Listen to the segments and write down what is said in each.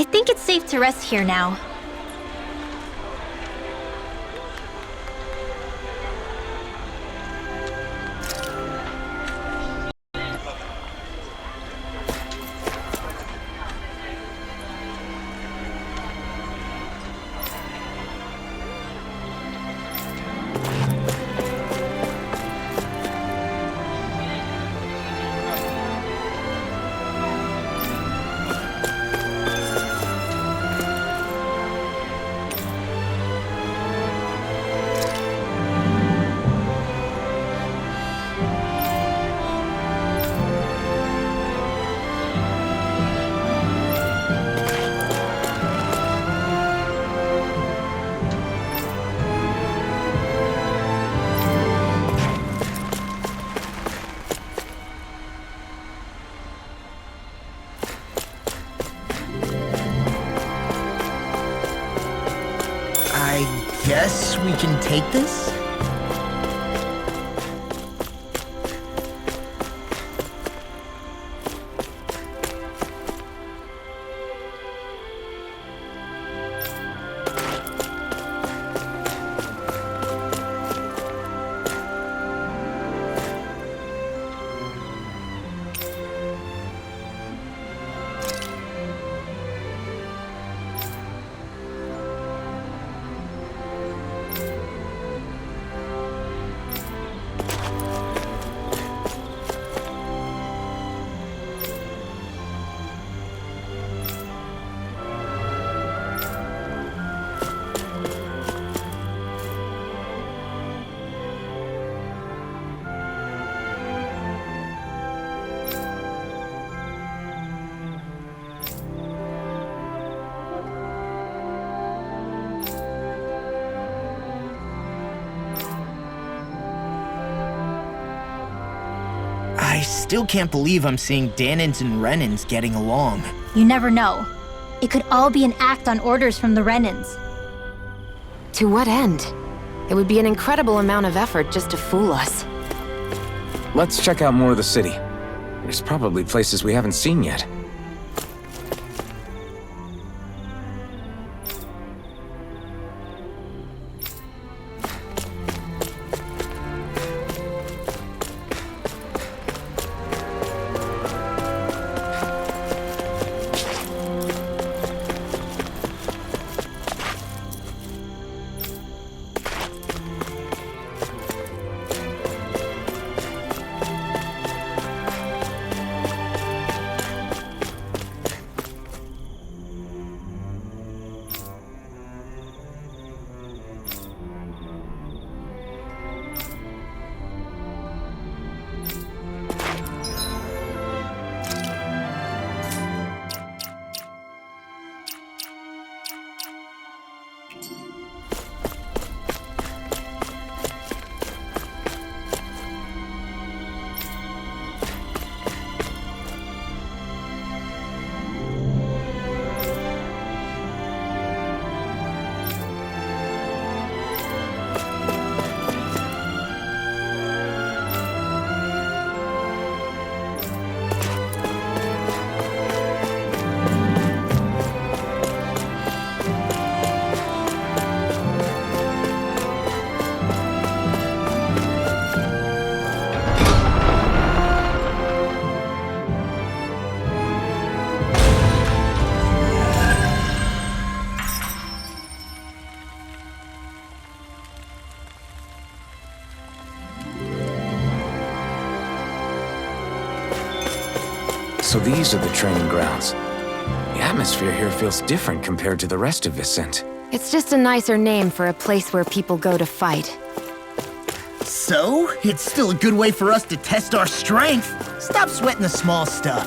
I think it's safe to rest here now. I guess we can take this? I still can't believe I'm seeing Dahnans and Renans getting along. You never know. It could all be an act on orders from the Renans. To what end? It would be an incredible amount of effort just to fool us. Let's check out more of the city. There's probably places we haven't seen yet. So these are the training grounds. The atmosphere here feels different compared to the rest of Vicent. It's just a nicer name for a place where people go to fight. So, it's still a good way for us to test our strength. Stop sweating the small stuff.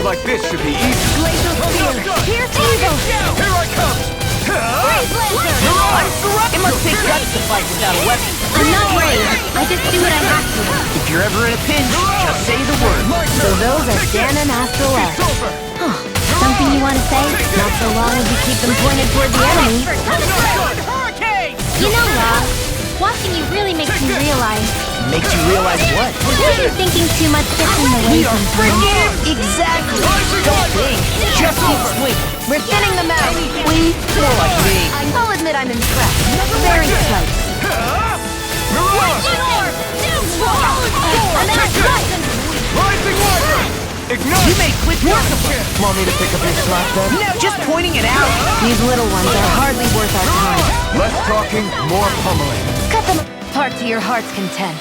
move like this should be easy. Glacial Spear! Pierce Evil! Here I come! Freeze Laser! It must take guts to fight without a weapon. I'm not brave. I just do what I have to. If you're ever in a pinch, just say the word. So those are Dahna and Astral F. It's over! Something you want to say? Not so long as you keep them pointed toward the enemy. Hurricane! You know, Rob, watching you really makes me realize Makes you realize what? you're thinking too much gets in the way We are sometimes. freaking exactly. Don't think. Just keep swinging. We're thinning them out. We more like me. I'll admit I'm impressed. Very close. Mirage! Rising Wiper! Ignite! You made quick work of it. Want me to pick up your slack then? No, just pointing it out. These little ones are hardly worth our time. Less talking, more pummeling. Cut them apart to your heart's content.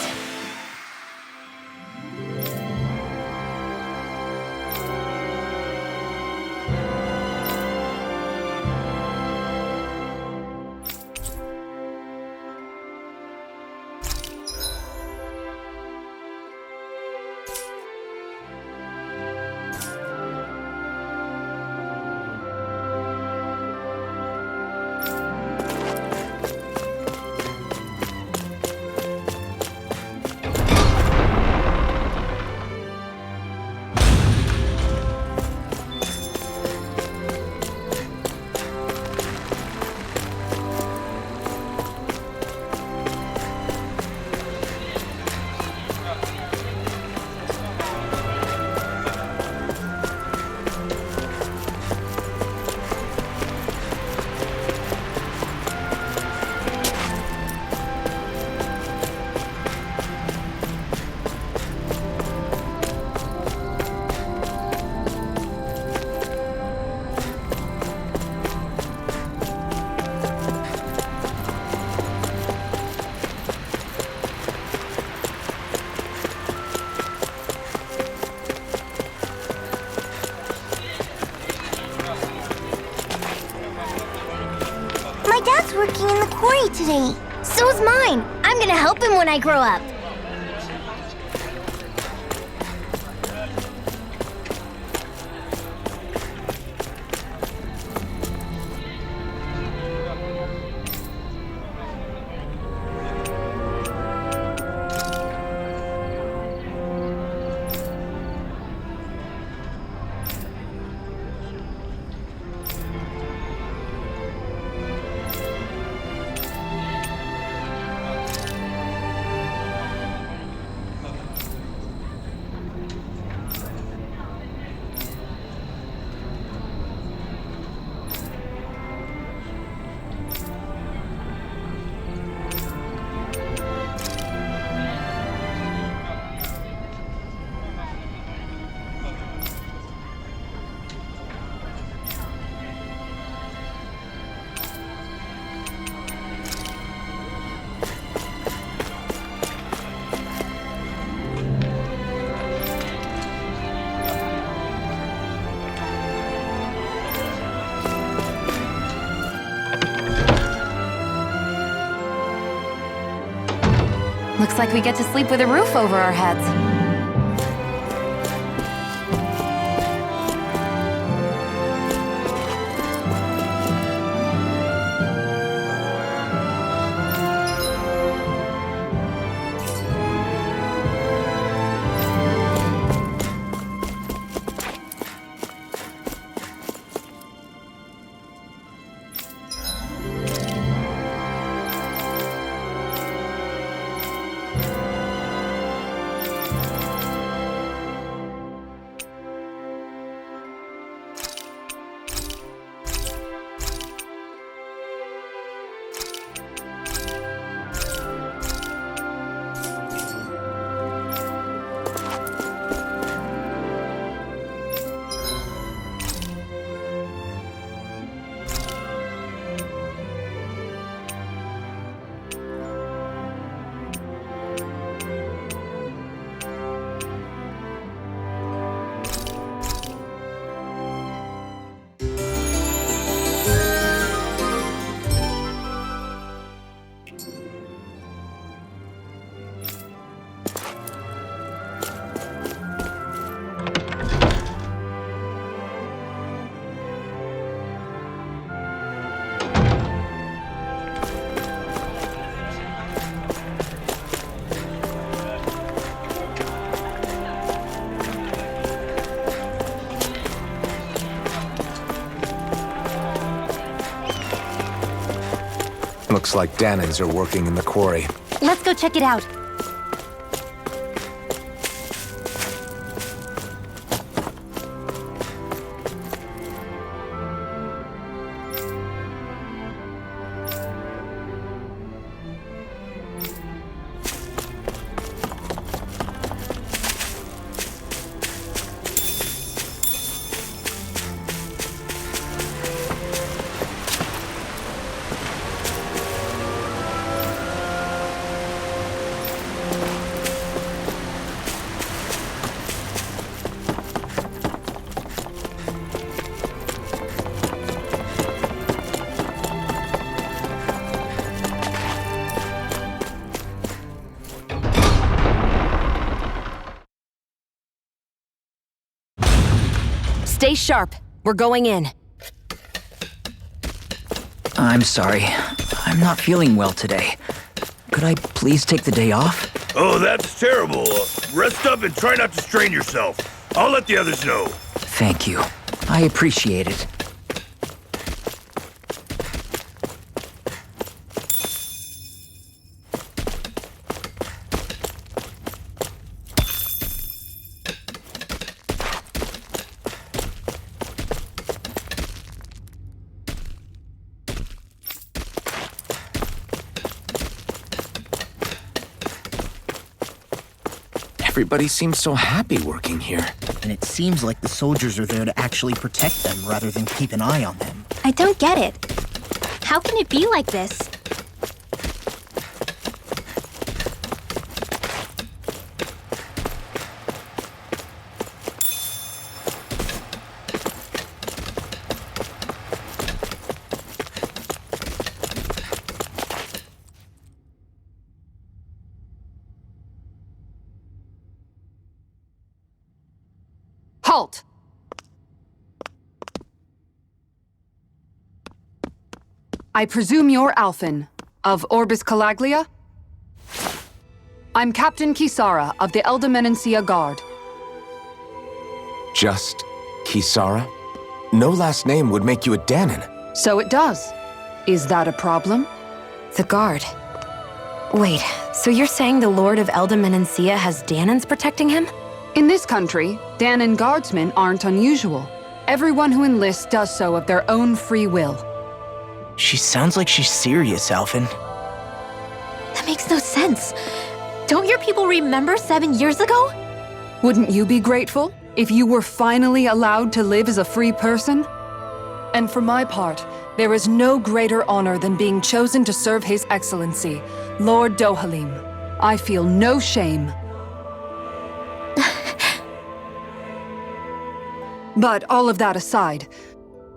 My dad's working in the quarry today. So's mine. I'm gonna help him when I grow up. Looks like we get to sleep with a roof over our heads. Looks like Dahnans are working in the quarry. Let's go check it out. Stay sharp. We're going in. I'm sorry. I'm not feeling well today. Could I please take the day off? Oh, that's terrible. Rest up and try not to strain yourself. I'll let the others know. Thank you. I appreciate it. Everybody seems so happy working here. And it seems like the soldiers are there to actually protect them rather than keep an eye on them. I don't get it. How can it be like this? Halt! I presume you're Alphen, of Orbis Calaglia? I'm Captain Kisara of the Eldermenencia Guard. Just Kisara? No last name would make you a Dahnan. So it does. Is that a problem? The guard. Wait, so you're saying the Lord of Eldermenencia has Dahnans protecting him? In this country, Dahnan guardsmen aren't unusual. Everyone who enlists does so of their own free will. She sounds like she's serious, Alphen. That makes no sense. Don't your people remember 7 years ago? Wouldn't you be grateful if you were finally allowed to live as a free person? And for my part, there is no greater honor than being chosen to serve His Excellency, Lord DOHALIM. I feel no shame. But all of that aside,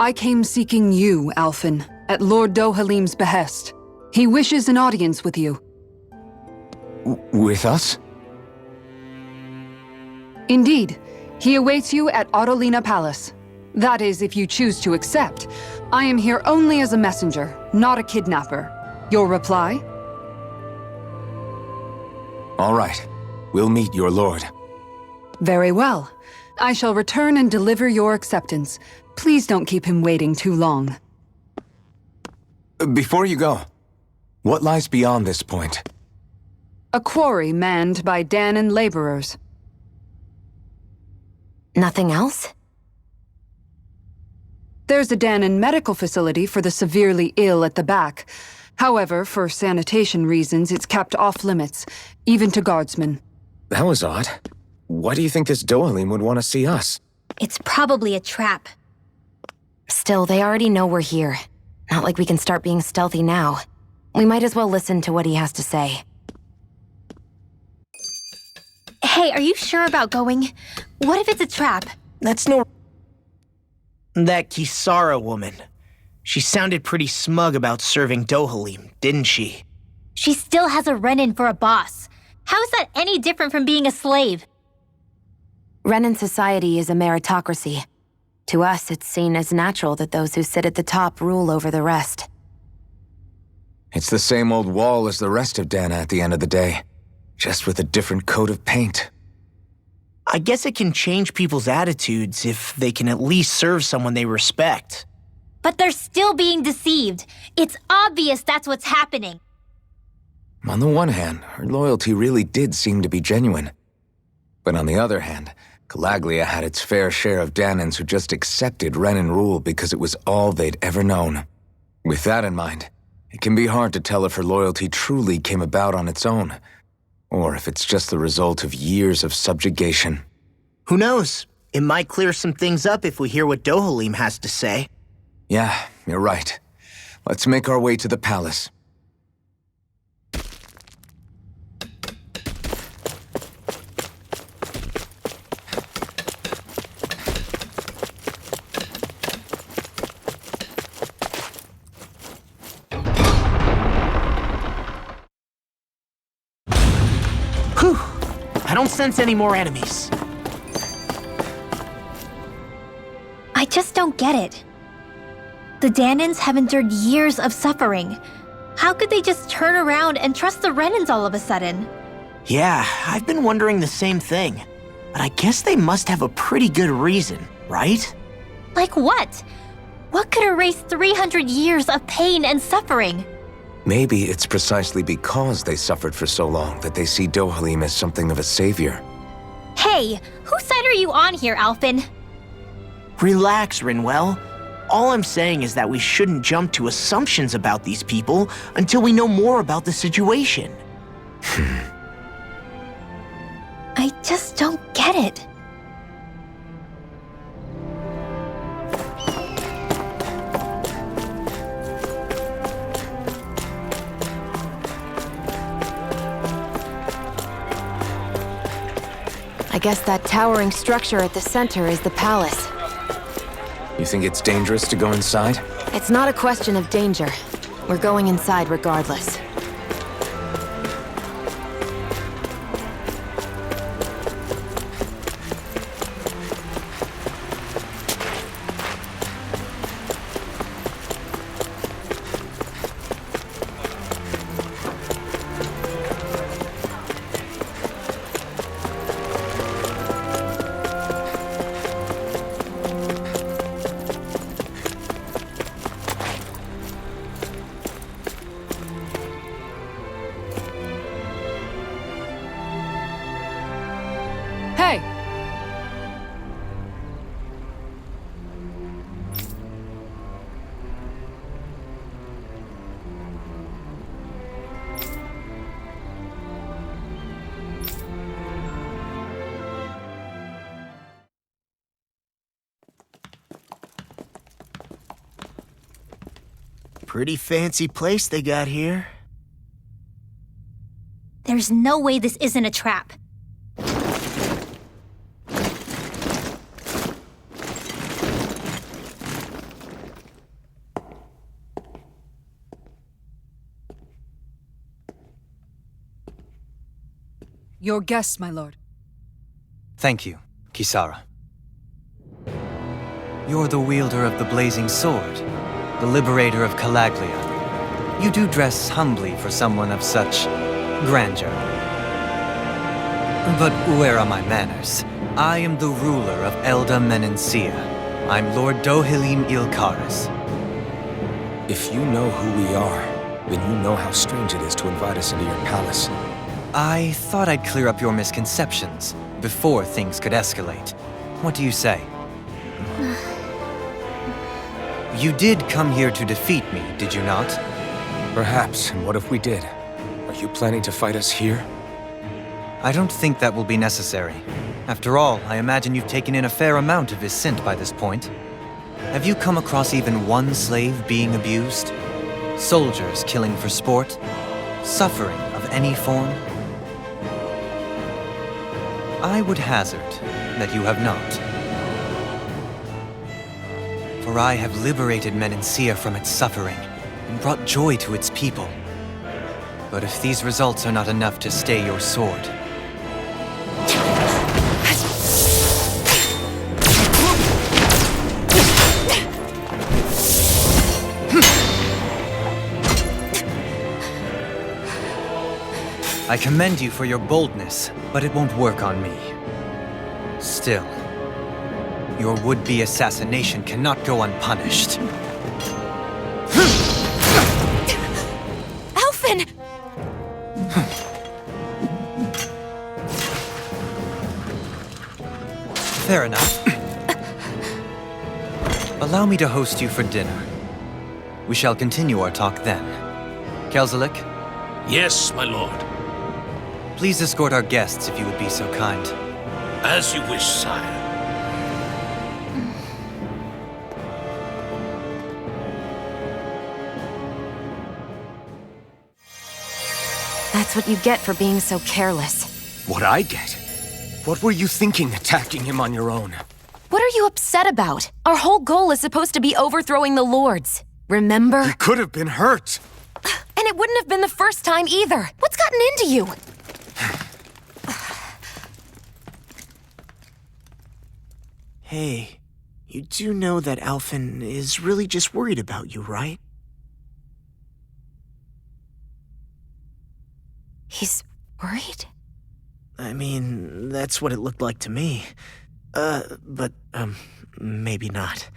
I came seeking you, Alphen, at Lord DOHALIM's behest. He wishes an audience with you. With us? Indeed. He awaits you at Autolina Palace. That is, if you choose to accept. I am here only as a messenger, not a kidnapper. Your reply? All right. We'll meet your lord. Very well. I shall return and deliver your acceptance. Please don't keep him waiting too long. Before you go, what lies beyond this point? A quarry manned by Dahnan laborers. Nothing else? There's a Dahnan medical facility for the severely ill at the back. However, for sanitation reasons, it's kept off-limits, even to guardsmen. That was odd. Why do you think this DOHALIM would want to see us? It's probably a trap. Still, they already know we're here. Not like we can start being stealthy now. We might as well listen to what he has to say. Hey, are you sure about going? What if it's a trap? That's no... That Kisara woman. She sounded pretty smug about serving DOHALIM, didn't she? She still has a Renan for a boss. How is that any different from being a slave? Renan society is a meritocracy. To us, it's seen as natural that those who sit at the top rule over the rest. It's the same old wall as the rest of Dahna at the end of the day, just with a different coat of paint. I guess it can change people's attitudes if they can at least serve someone they respect. But they're still being deceived. It's obvious that's what's happening. On the one hand, her loyalty really did seem to be genuine. But on the other hand, Calaglia had its fair share of Dahnans who just accepted Renan rule because it was all they'd ever known. With that in mind, it can be hard to tell if her loyalty truly came about on its own, or if it's just the result of years of subjugation. Who knows? It might clear some things up if we hear what DOHALIM has to say. Yeah, you're right. Let's make our way to the palace. Whew! I don't sense any more enemies. I just don't get it. The Dahnans have endured years of suffering. How could they just turn around and trust the Renans all of a sudden? Yeah, I've been wondering the same thing. But I guess they must have a pretty good reason, right? Like what? What could erase 300 years of pain and suffering? Maybe it's precisely because they suffered for so long that they see DOHALIM as something of a savior. Hey, whose side are you on here, Alphen? Relax, Rinwell. All I'm saying is that we shouldn't jump to assumptions about these people until we know more about the situation. I just don't get it. I guess that towering structure at the center is the palace. You think it's dangerous to go inside? It's not a question of danger. We're going inside regardless. Hey! Pretty fancy place they got here. There's no way this isn't a trap. Your guest, my lord. Thank you, Kisara. You're the wielder of the blazing sword, the liberator of Calaglia. You do dress humbly for someone of such grandeur. But where are my manners? I am the ruler of Elda Menencia. I'm Lord DOHALIM Ilkaris. If you know who we are, then you know how strange it is to invite us into your palace. I thought I'd clear up your misconceptions before things could escalate. What do you say? You did come here to defeat me, did you not? Perhaps, and what if we did? Are you planning to fight us here? I don't think that will be necessary. After all, I imagine you've taken in a fair amount of his scent by this point. Have you come across even one slave being abused? Soldiers killing for sport? Suffering of any form? I would hazard that you have not. For I have liberated Menencia from its suffering and brought joy to its people. But if these results are not enough to stay your sword, I commend you for your boldness, but it won't work on me. Still, your would-be assassination cannot go unpunished. Fair enough. Allow me to host you for dinner. We shall continue our talk then. Kelzelik, Yes, my lord. please escort our guests if you would be so kind. As you wish, sire. That's what you get for being so careless. What I get? What were you thinking attacking him on your own? What are you upset about? Our whole goal is supposed to be overthrowing the lords. Remember? He could have been hurt. And it wouldn't have been the first time either. What's gotten into you? Hey, you do know that Alphen is really just worried about you, right? He's worried? I mean, that's what it looked like to me. But maybe not.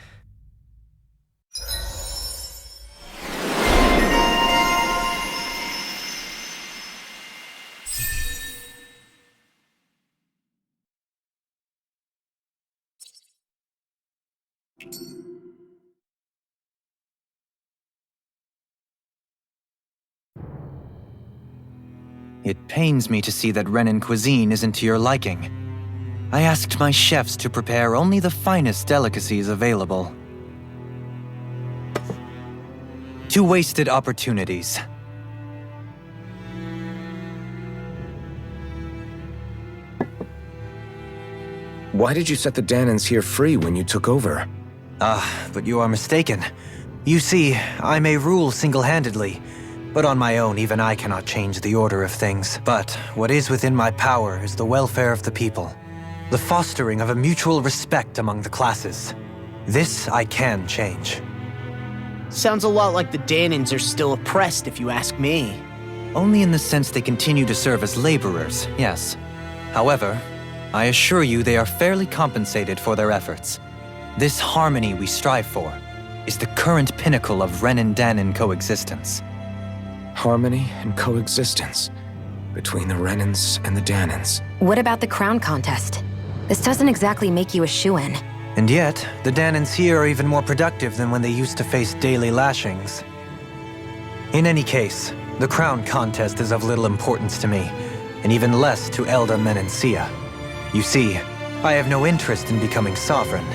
It pains me to see that Renan cuisine isn't to your liking. I asked my chefs to prepare only the finest delicacies available. 2 wasted opportunities. Why did you set the Dahnans here free when you took over? But you are mistaken. You see, I may rule single-handedly, but on my own even I cannot change the order of things. But what is within my power is the welfare of the people, the fostering of a mutual respect among the classes. This I can change. Sounds a lot like the Dahnans are still oppressed, if you ask me. Only in the sense they continue to serve as laborers, yes. However, I assure you they are fairly compensated for their efforts. This harmony we strive for is the current pinnacle of Renan-Dahnan coexistence. Harmony and coexistence between the Renans and the Dahnans. What about the crown contest? This doesn't exactly make you a shoo-in. And yet, the Dahnans here are even more productive than when they used to face daily lashings. In any case, the crown contest is of little importance to me, and even less to Elda Menencia. You see, I have no interest in becoming sovereign.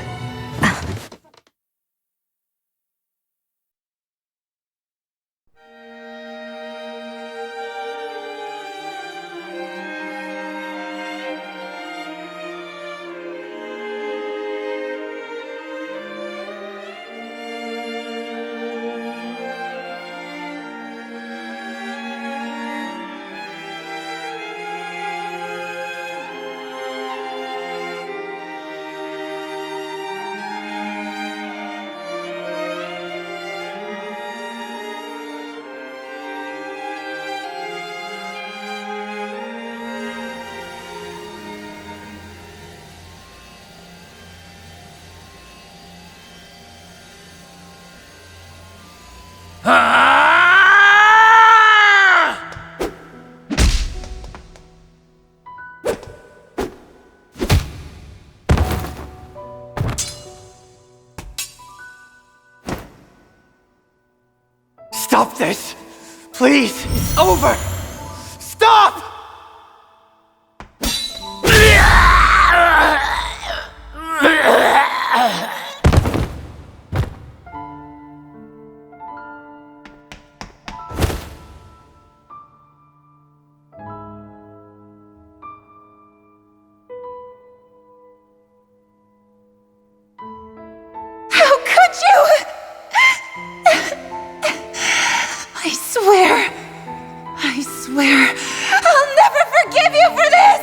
Stop this! Please! It's over! Stop! How could you? I swear, I'll never forgive you for this!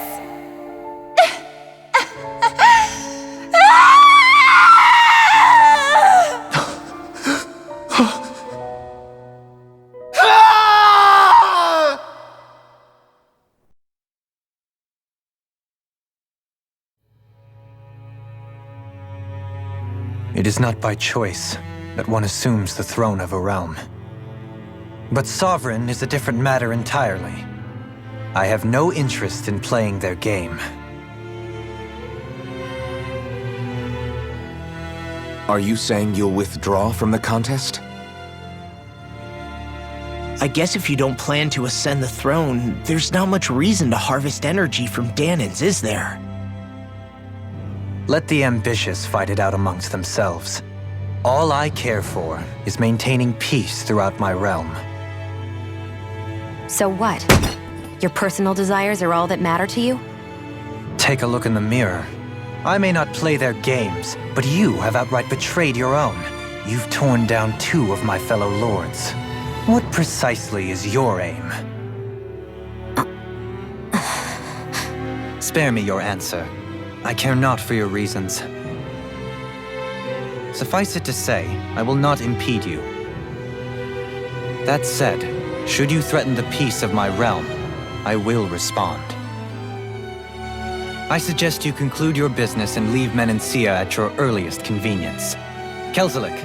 It is not by choice that one assumes the throne of a realm. But sovereign is a different matter entirely. I have no interest in playing their game. Are you saying you'll withdraw from the contest? I guess if you don't plan to ascend the throne, there's not much reason to harvest energy from Dahnans, is there? Let the ambitious fight it out amongst themselves. All I care for is maintaining peace throughout my realm. So what? Your personal desires are all that matter to you? Take a look in the mirror. I may not play their games, but you have outright betrayed your own. You've torn down 2 of my fellow lords. What precisely is your aim? Spare me your answer. I care not for your reasons. Suffice it to say, I will not impede you. That said, should you threaten the peace of my realm, I will respond. I suggest you conclude your business and leave Menancia at your earliest convenience. Kelzelik.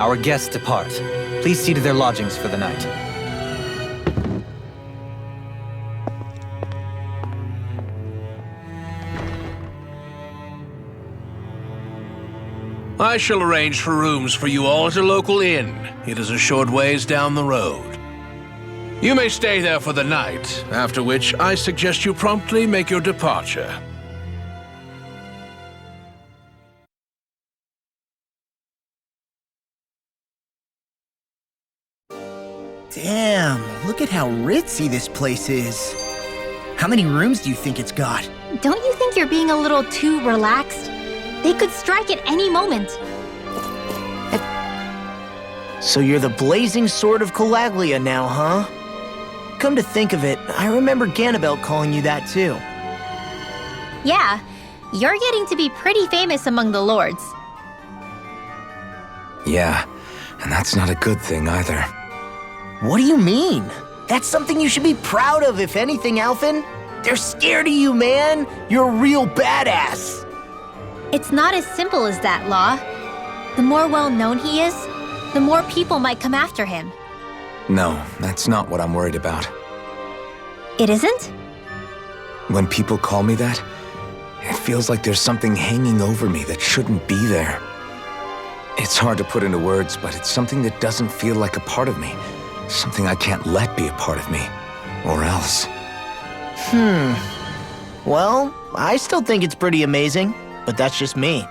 Our guests depart. Please see to their lodgings for the night. I shall arrange for rooms for you all at a local inn. It is a short ways down the road. You may stay there for the night, after which I suggest you promptly make your departure. Damn, look at how ritzy this place is. How many rooms do you think it's got? Don't you think you're being a little too relaxed? They could strike at any moment. So you're the blazing sword of Calaglia now, huh? Come to think of it, I remember Ganabelt calling you that too. Yeah, you're getting to be pretty famous among the lords. Yeah, and that's not a good thing either. What do you mean? That's something you should be proud of, if anything, Alphen. They're scared of you, man. You're a real badass. It's not as simple as that, Law. The more well-known he is, the more people might come after him. No, that's not what I'm worried about. It isn't? When people call me that, it feels like there's something hanging over me that shouldn't be there. It's hard to put into words, but it's something that doesn't feel like a part of me. Something I can't let be a part of me. Or else. Well, I still think it's pretty amazing, but that's just me.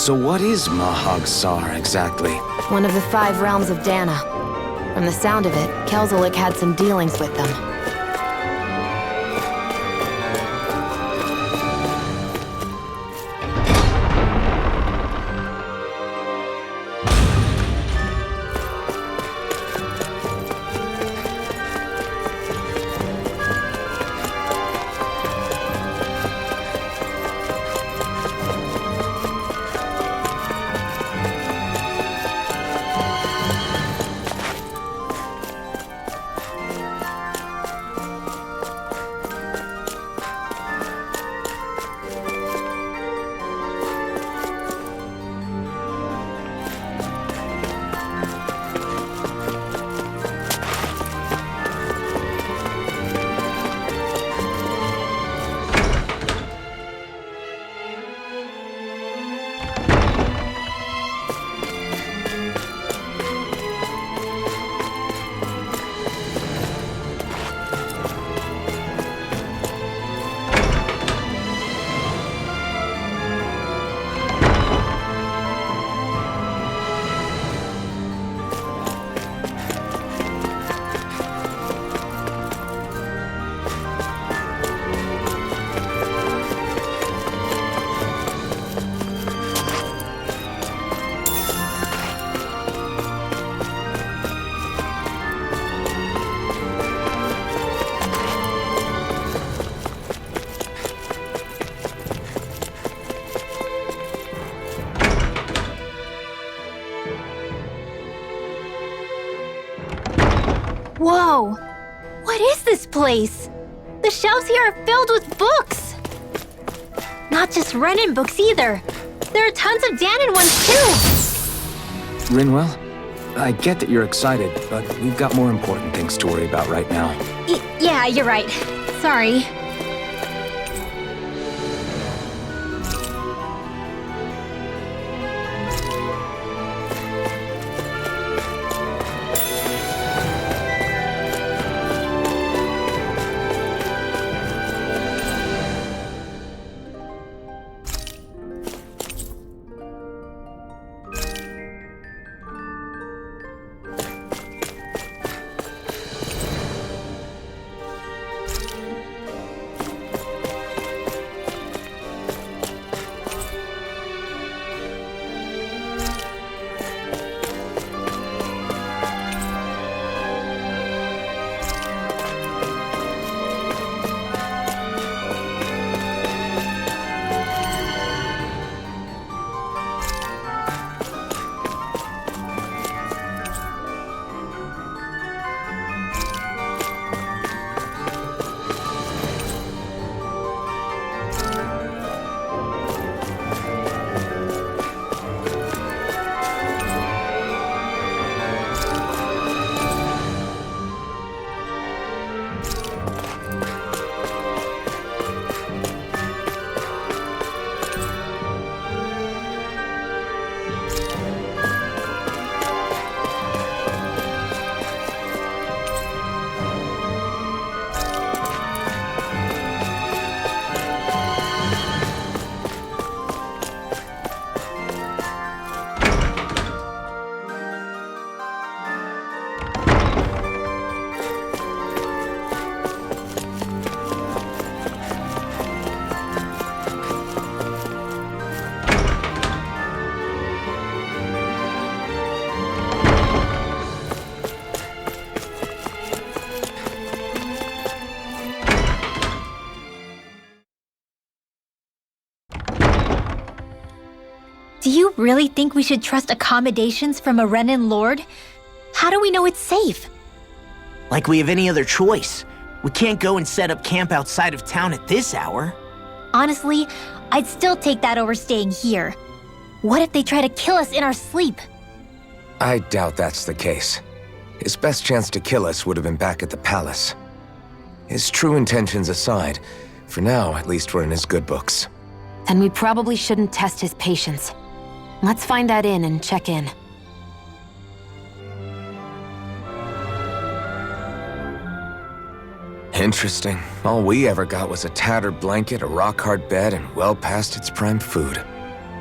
So what is Mahag Sar exactly? One of the 5 realms of Dahna. From the sound of it, Kelzelik had some dealings with them. Whoa! What is this place? The shelves here are filled with books! Not just Renan books either. There are tons of Dahnan ones too! Rinwell, I get that you're excited, but we've got more important things to worry about right now. Yeah, you're right. Sorry. Do you really think we should trust accommodations from a Renan lord? How do we know it's safe? Like we have any other choice. We can't go and set up camp outside of town at this hour. Honestly, I'd still take that over staying here. What if they try to kill us in our sleep? I doubt that's the case. His best chance to kill us would have been back at the palace. His true intentions aside, for now, at least we're in his good books. Then we probably shouldn't test his patience. Let's find that inn and check in. Interesting. All we ever got was a tattered blanket, a rock-hard bed, and well past its prime food.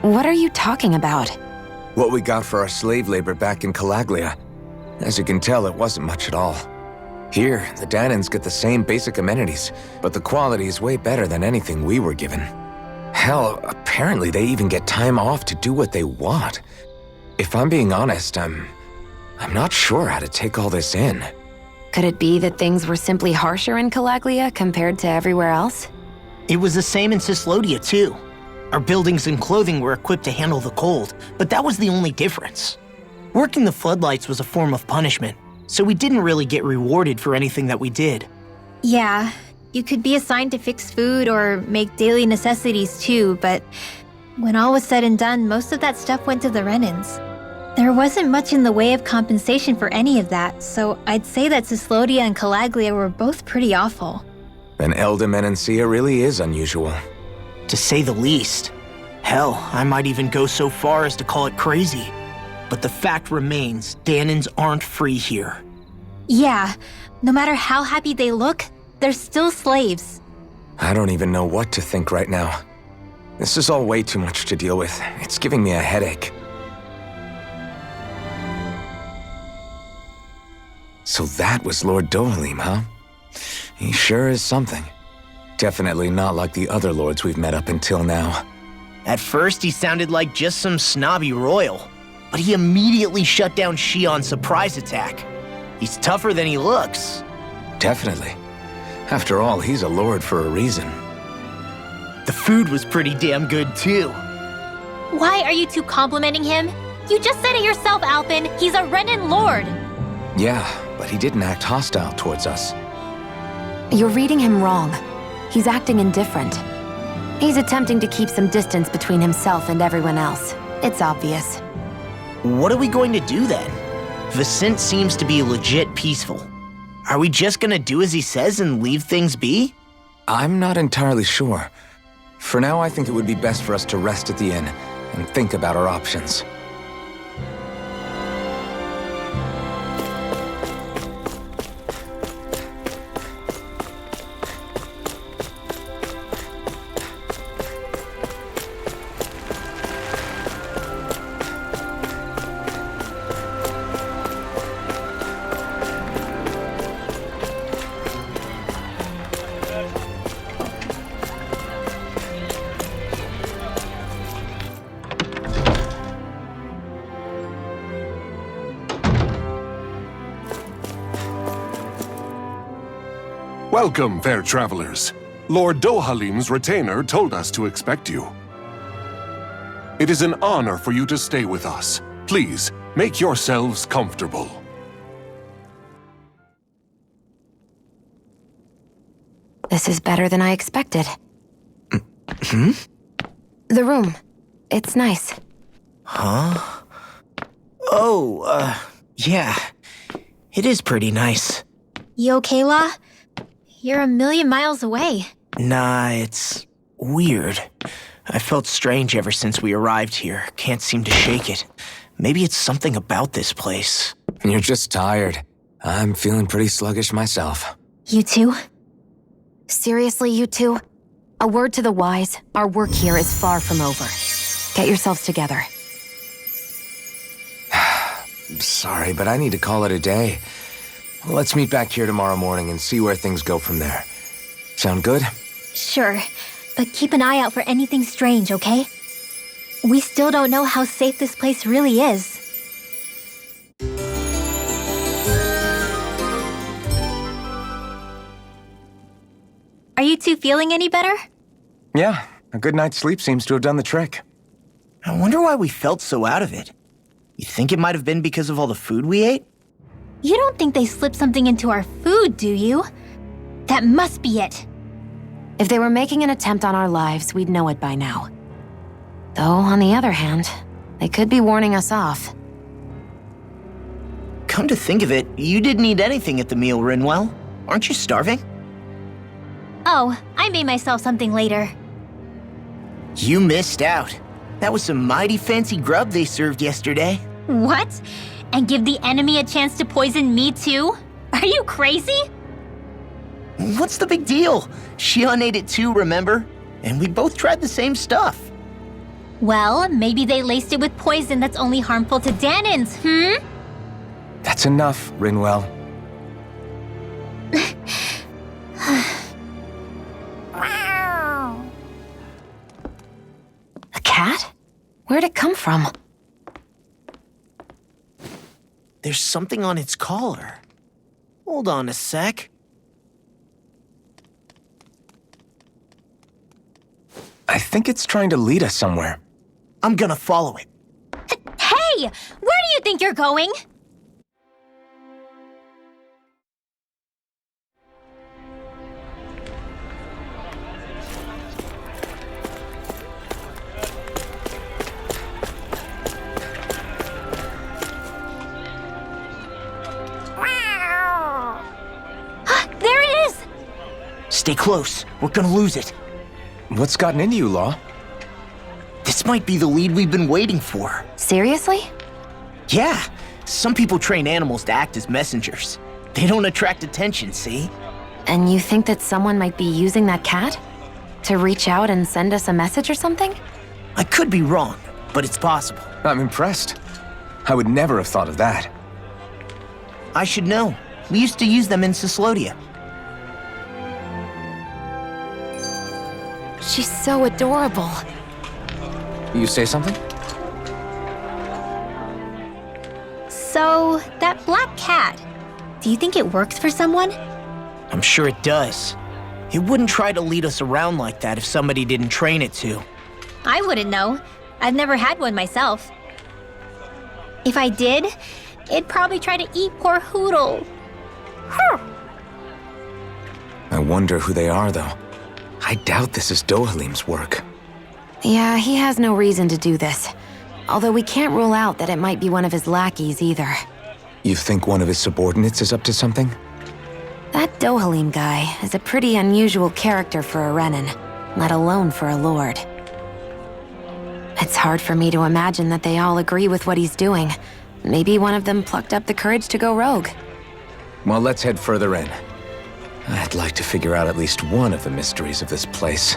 What are you talking about? What we got for our slave labor back in Calaglia. As you can tell, it wasn't much at all. Here, the Dahnans get the same basic amenities, but the quality is way better than anything we were given. Hell, apparently they even get time off to do what they want. If I'm being honest, I'm not sure how to take all this in. Could it be that things were simply harsher in Calaglia compared to everywhere else? It was the same in Cislodia, too. Our buildings and clothing were equipped to handle the cold, but that was the only difference. Working the floodlights was a form of punishment, so we didn't really get rewarded for anything that we did. Yeah, you could be assigned to fix food or make daily necessities too, but when all was said and done, most of that stuff went to the Renans. There wasn't much in the way of compensation for any of that, so I'd say that Cislodia and Calaglia were both pretty awful. Then Elda Menancia really is unusual. To say the least. Hell, I might even go so far as to call it crazy. But the fact remains, Dahnans aren't free here. Yeah, no matter how happy they look, they're still slaves. I don't even know what to think right now. This is all way too much to deal with. It's giving me a headache. So that was Lord DOHALIM, huh? He sure is something. Definitely not like the other lords we've met up until now. At first, he sounded like just some snobby royal, but he immediately shut down Shion's surprise attack. He's tougher than he looks. Definitely. After all, he's a lord for a reason. The food was pretty damn good, too. Why are you two complimenting him? You just said it yourself, Alpin. He's a Renan lord. Yeah, but he didn't act hostile towards us. You're reading him wrong. He's acting indifferent. He's attempting to keep some distance between himself and everyone else. It's obvious. What are we going to do then? Vicent seems to be legit peaceful. Are we just gonna do as he says and leave things be? I'm not entirely sure. For now, I think it would be best for us to rest at the inn and think about our options. Welcome, fair travelers. Lord DOHALIM's retainer told us to expect you. It is an honor for you to stay with us. Please, make yourselves comfortable. This is better than I expected. Hmm? The room. It's nice. Huh? Oh, yeah. It is pretty nice. You okay, La? You're a million miles away. Nah, it's weird. I felt strange ever since we arrived here. Can't seem to shake it. Maybe it's something about this place. You're just tired. I'm feeling pretty sluggish myself. You too? Seriously, you two? A word to the wise, our work here is far from over. Get yourselves together. Sorry, but I need to call it a day. Let's meet back here tomorrow morning and see where things go from there. Sound good? Sure, but keep an eye out for anything strange, okay? We still don't know how safe this place really is. Are you two feeling any better? Yeah, a good night's sleep seems to have done the trick. I wonder why we felt so out of it. You think it might have been because of all the food we ate? You don't think they slipped something into our food, do you? That must be it. If they were making an attempt on our lives, we'd know it by now. Though, on the other hand, they could be warning us off. Come to think of it, you didn't eat anything at the meal, Rinwell. Aren't you starving? Oh, I made myself something later. You missed out. That was some mighty fancy grub they served yesterday. What? And give the enemy a chance to poison me too? Are you crazy? What's the big deal? Shion ate it too, remember? And we both tried the same stuff. Well, maybe they laced it with poison that's only harmful to Dahnans, That's enough, Rinwell. A cat? Where'd it come from? There's something on its collar. Hold on a sec. I think it's trying to lead us somewhere. I'm gonna follow it. Hey! Where do you think you're going? There it is! Stay close. We're gonna lose it. What's gotten into you, Law? This might be the lead we've been waiting for. Seriously? Yeah. Some people train animals to act as messengers. They don't attract attention, see? And you think that someone might be using that cat? To reach out and send us a message or something? I could be wrong, but it's possible. I'm impressed. I would never have thought of that. I should know. We used to use them in Cyslodia. She's so adorable. You say something? So, that black cat, do you think it works for someone? I'm sure it does. It wouldn't try to lead us around like that if somebody didn't train it to. I wouldn't know. I've never had one myself. If I did, it'd probably try to eat poor Hoodle. I wonder who they are, though. I doubt this is DOHALIM's work. Yeah, he has no reason to do this. Although we can't rule out that it might be one of his lackeys either. You think one of his subordinates is up to something? That DOHALIM guy is a pretty unusual character for a Renan, let alone for a lord. It's hard for me to imagine that they all agree with what he's doing. Maybe one of them plucked up the courage to go rogue. Well, let's head further in. I'd like to figure out at least one of the mysteries of this place.